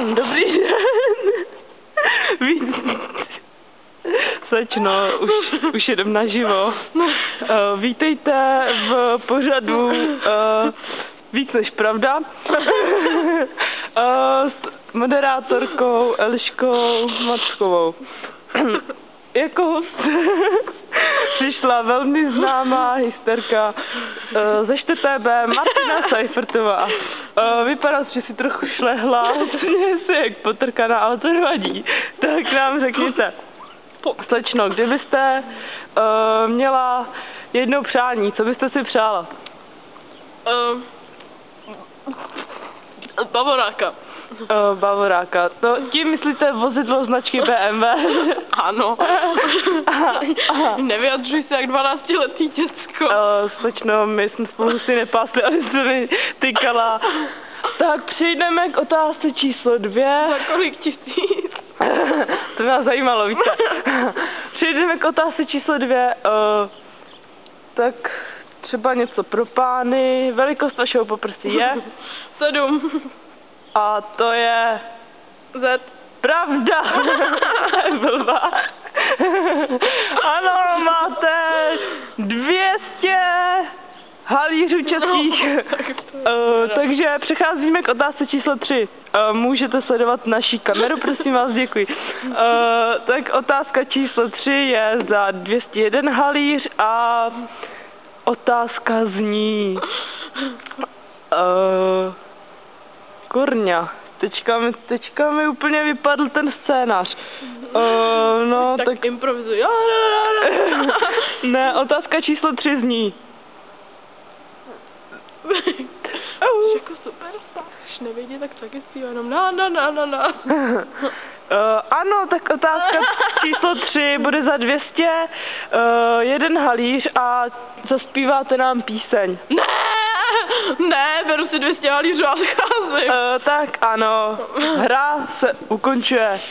Dobrý den. Slečno, už jedem naživo. Vítejte v pořadu Víc než pravda. S moderátorkou Eliškou Mackovou. Jako host přišla velmi známá hysterka ze 4B Martina Seifertová. Vypadá, že si trochu šlehla, směje se jak potrkaná, ale to nevadí. Tak nám řekněte, slečno, kdybyste měla jedno přání, co byste si přála? Bavoráka. Bavoráka. To tím myslíte vozidlo značky BMW? Ano. Nevyjadřuj se jak 12letý děcko. Slečno, my jsme spolu si nepásli, ale jste mi tykala. Tak přejdeme k otázce číslo 2. Za kolik tisíc? To mě zajímalo, víte. Přejdeme k otázce číslo 2. Tak třeba něco pro pány. Velikost vašeho poprsí je? 7. A to je... Z. Pravda! Blbá. Ano, máte 200 halířů českých. Takže přecházíme k otázce číslo 3. Můžete sledovat naší kameru, prosím vás, děkuji. Tak otázka číslo 3 je za 201 halíř a otázka zní... Kurňa. Teďka mi úplně vypadl ten scénář. No, tak improvizuj. Ne, otázka číslo 3 zní. Jako superstar. Když nevědí, tak taky zpívá jenom na. Ano, tak otázka číslo 3 bude za 200 jeden halíř a zaspíváte nám píseň. Ne, beru si 200 halířů a odcházím. Tak ano, hra se ukončuje.